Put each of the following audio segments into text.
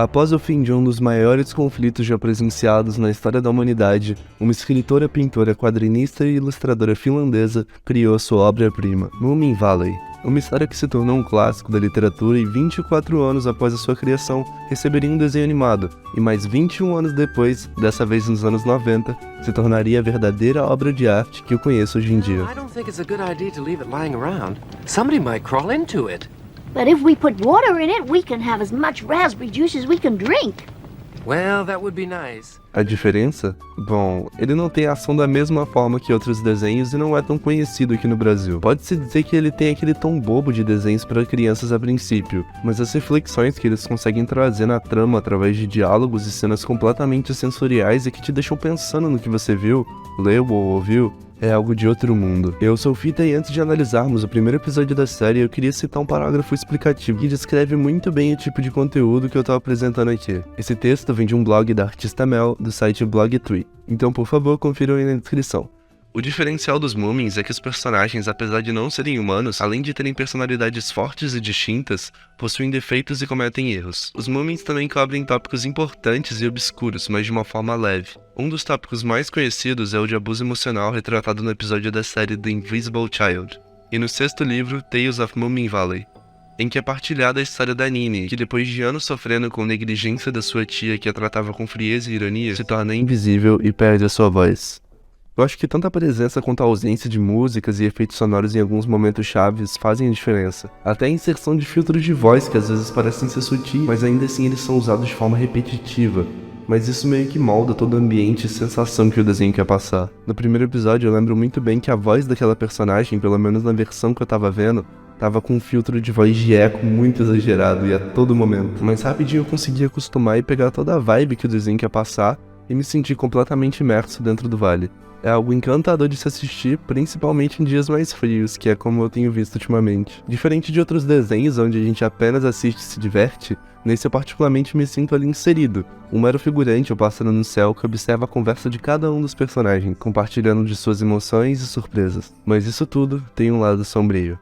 Após o fim de um dos maiores conflitos já presenciados na história da humanidade, uma escritora, pintora, quadrinista e ilustradora finlandesa criou sua obra-prima, Moomin Valley. Uma história que se tornou um clássico da literatura e 24 anos após a sua criação, receberia um desenho animado, e mais 21 anos depois, dessa vez nos anos 90, se tornaria a verdadeira obra de arte que eu conheço hoje em dia. I don't think it's a good idea to leave it lying around. Somebody might crawl into it. But if we put water in it, we can have as much raspberry juice as we can drink. Well, that would be nice. A diferença? Bom, ele não tem ação da mesma forma que outros desenhos e não é tão conhecido aqui no Brasil. Pode-se dizer que ele tem aquele tom bobo de desenhos para crianças a princípio, mas as reflexões que eles conseguem trazer na trama através de diálogos e cenas completamente sensoriais e que te deixam pensando no que você viu, leu ou ouviu, é algo de outro mundo. Eu sou o Fita e antes de analisarmos o primeiro episódio da série, eu queria citar um parágrafo explicativo que descreve muito bem o tipo de conteúdo que eu tô apresentando aqui. Esse texto vem de um blog da artista Mel, do site Blogtree. Então, por favor, confiram aí na descrição. O diferencial dos Moomins é que os personagens, apesar de não serem humanos, além de terem personalidades fortes e distintas, possuem defeitos e cometem erros. Os Moomins também cobrem tópicos importantes e obscuros, mas de uma forma leve. Um dos tópicos mais conhecidos é o de abuso emocional retratado no episódio da série The Invisible Child, e no sexto livro, Tales of Moomin Valley, em que é partilhada a história da Nini, que depois de anos sofrendo com negligência da sua tia que a tratava com frieza e ironia, se torna invisível e perde a sua voz. Eu acho que tanto a presença quanto a ausência de músicas e efeitos sonoros em alguns momentos chaves fazem a diferença. Até a inserção de filtros de voz que às vezes parecem ser sutis, mas ainda assim eles são usados de forma repetitiva. Mas isso meio que molda todo o ambiente e sensação que o desenho quer passar. No primeiro episódio eu lembro muito bem que a voz daquela personagem, pelo menos na versão que eu tava vendo, tava com um filtro de voz de eco muito exagerado e a todo momento. Mas rapidinho eu consegui acostumar e pegar toda a vibe que o desenho quer passar e me sentir completamente imerso dentro do vale. É algo encantador de se assistir, principalmente em dias mais frios, que é como eu tenho visto ultimamente. Diferente de outros desenhos onde a gente apenas assiste e se diverte, nesse eu particularmente me sinto ali inserido, um mero figurante ou pássaro no céu que observa a conversa de cada um dos personagens, compartilhando de suas emoções e surpresas. Mas isso tudo tem um lado sombrio.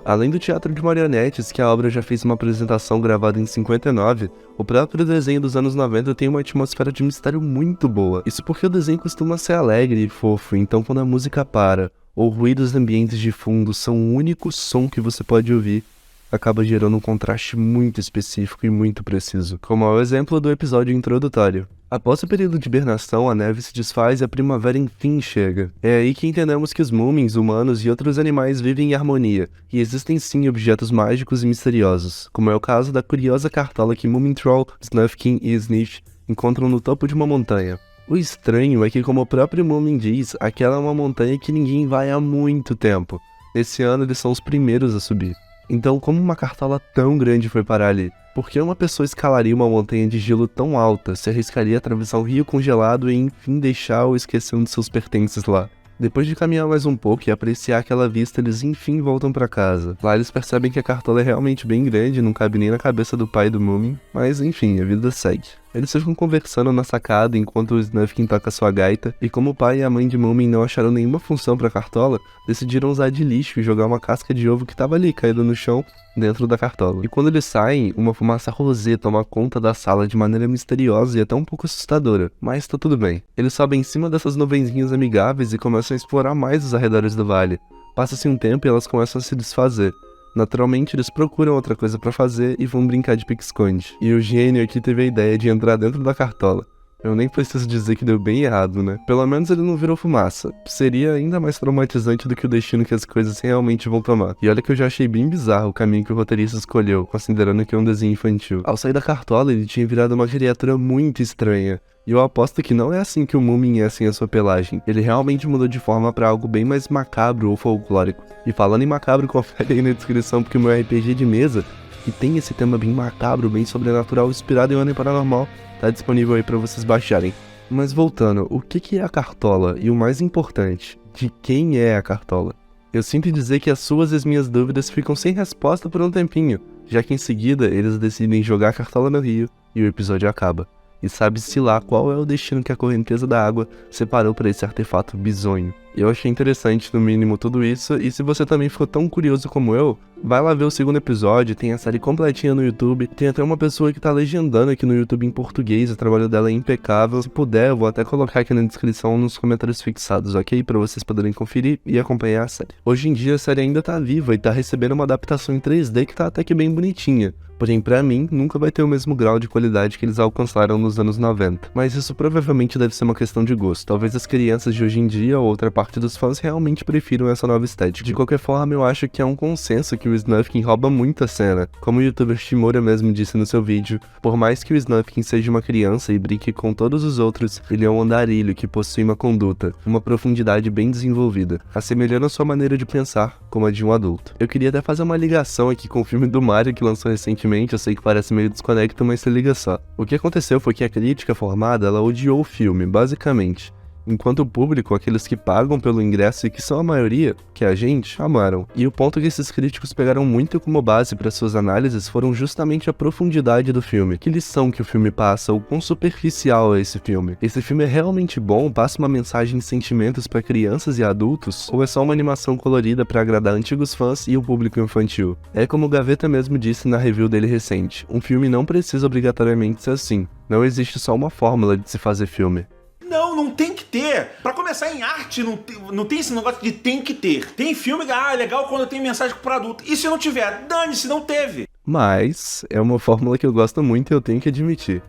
Além do teatro de marionetes, que a obra já fez uma apresentação gravada em 59, o próprio desenho dos anos 90 tem uma atmosfera de mistério muito boa. Isso porque o desenho costuma ser alegre e fofo, então quando a música para, ou ruídos ambientes de fundo são o único som que você pode ouvir, acaba gerando um contraste muito específico e muito preciso, como é o exemplo do episódio introdutório. Após o período de hibernação, a neve se desfaz e a primavera enfim chega. É aí que entendemos que os Moomins, humanos e outros animais vivem em harmonia, e existem sim objetos mágicos e misteriosos, como é o caso da curiosa cartola que Moomin Troll, Snufkin e Sniff encontram no topo de uma montanha. O estranho é que, como o próprio Moomin diz, aquela é uma montanha que ninguém vai há muito tempo. Nesse ano eles são os primeiros a subir. Então, como uma cartola tão grande foi parar ali? Por que uma pessoa escalaria uma montanha de gelo tão alta, se arriscaria a atravessar um rio congelado e enfim deixar ou esquecer um de seus pertences lá? Depois de caminhar mais um pouco e apreciar aquela vista, eles enfim voltam pra casa. Lá eles percebem que a cartola é realmente bem grande, não cabe nem na cabeça do pai do Moomin, mas enfim, a vida segue. Eles ficam conversando na sacada enquanto o Snufkin toca sua gaita, e como o pai e a mãe de Moomin não acharam nenhuma função pra cartola, decidiram usar de lixo e jogar uma casca de ovo que tava ali, caída no chão, dentro da cartola. E quando eles saem, uma fumaça rosé toma conta da sala de maneira misteriosa e até um pouco assustadora, mas tá tudo bem. Eles sobem em cima dessas nuvenzinhas amigáveis e começam a explorar mais os arredores do vale. Passa-se um tempo e elas começam a se desfazer. Naturalmente, eles procuram outra coisa pra fazer e vão brincar de pique-esconde. E o gênio aqui teve a ideia de entrar dentro da cartola. Eu nem preciso dizer que deu bem errado, né? Pelo menos ele não virou fumaça. Seria ainda mais traumatizante do que o destino que as coisas realmente vão tomar. E olha que eu já achei bem bizarro o caminho que o roteirista escolheu, considerando que é um desenho infantil. Ao sair da cartola, ele tinha virado uma criatura muito estranha. E eu aposto que não é assim que o Moomin é sem a sua pelagem. Ele realmente mudou de forma pra algo bem mais macabro ou folclórico. E falando em macabro, confere aí na descrição porque o meu RPG de mesa, que tem esse tema bem macabro, bem sobrenatural, inspirado em Ordem Paranormal, tá disponível aí pra vocês baixarem. Mas voltando, o que é a cartola? E o mais importante, de quem é a cartola? Eu sinto dizer que as suas e as minhas dúvidas ficam sem resposta por um tempinho, já que em seguida eles decidem jogar a cartola no rio e o episódio acaba. E sabe-se lá qual é o destino que a correnteza da água separou para esse artefato bizonho. Eu achei interessante, no mínimo, tudo isso, e se você também ficou tão curioso como eu, vai lá ver o segundo episódio, tem a série completinha no YouTube, tem até uma pessoa que tá legendando aqui no YouTube em português, o trabalho dela é impecável. Se puder, eu vou até colocar aqui na descrição nos comentários fixados, ok? Pra vocês poderem conferir e acompanhar a série. Hoje em dia a série ainda tá viva e tá recebendo uma adaptação em 3D que tá até que bem bonitinha. Porém, pra mim, nunca vai ter o mesmo grau de qualidade que eles alcançaram nos anos 90. Mas isso provavelmente deve ser uma questão de gosto. Talvez as crianças de hoje em dia ou outra parte dos fãs realmente prefiram essa nova estética. De qualquer forma, eu acho que é um consenso que o Snufkin rouba muito a cena. Como o youtuber Shimura mesmo disse no seu vídeo, por mais que o Snufkin seja uma criança e brinque com todos os outros, ele é um andarilho que possui uma conduta, uma profundidade bem desenvolvida, assemelhando a sua maneira de pensar como a de um adulto. Eu queria até fazer uma ligação aqui com o filme do Mario que lançou recentemente. Eu sei que parece meio desconecto, mas se liga só. O que aconteceu foi que a crítica formada, ela odiou o filme, basicamente. Enquanto o público, aqueles que pagam pelo ingresso e que são a maioria, que é a gente, amaram. E o ponto que esses críticos pegaram muito como base para suas análises foram justamente a profundidade do filme. Que lição que o filme passa, o quão superficial é esse filme. Esse filme é realmente bom, passa uma mensagem e sentimentos para crianças e adultos, ou é só uma animação colorida para agradar antigos fãs e o público infantil? É como o Gaveta mesmo disse na review dele recente, um filme não precisa obrigatoriamente ser assim. Não existe só uma fórmula de se fazer filme. Não tem que ter. Pra começar, em arte, não tem esse negócio de tem que ter. Tem filme, legal quando tem mensagem pro adulto. E se não tiver? Dane-se, não teve. Mas é uma fórmula que eu gosto muito e eu tenho que admitir.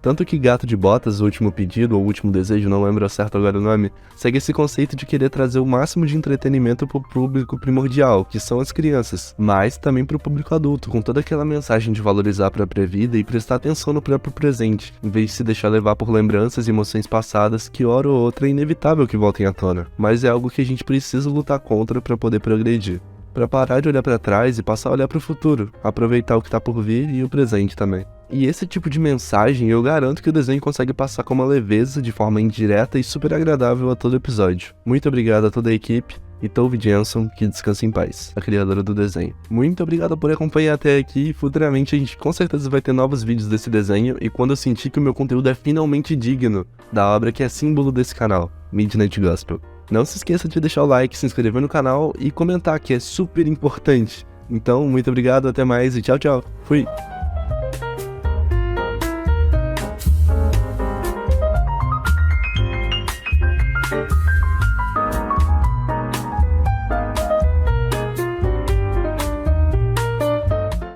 Tanto que Gato de Botas, O Último Pedido, ou O Último Desejo, não lembro certo agora o nome, segue esse conceito de querer trazer o máximo de entretenimento pro público primordial, que são as crianças, mas também pro público adulto, com toda aquela mensagem de valorizar a própria vida e prestar atenção no próprio presente, em vez de se deixar levar por lembranças e emoções passadas que hora ou outra é inevitável que voltem à tona, mas é algo que a gente precisa lutar contra para poder progredir. Para parar de olhar para trás e passar a olhar para o futuro, aproveitar o que tá por vir e o presente também. E esse tipo de mensagem eu garanto que o desenho consegue passar com uma leveza, de forma indireta e super agradável a todo episódio. Muito obrigado a toda a equipe e Tove Jansson, que descansa em paz, a criadora do desenho. Muito obrigado por acompanhar até aqui, futuramente a gente com certeza vai ter novos vídeos desse desenho e quando eu sentir que o meu conteúdo é finalmente digno da obra que é símbolo desse canal, Midnight Gospel. Não se esqueça de deixar o like, se inscrever no canal e comentar, que é super importante. Então, muito obrigado, até mais e tchau, tchau. Fui!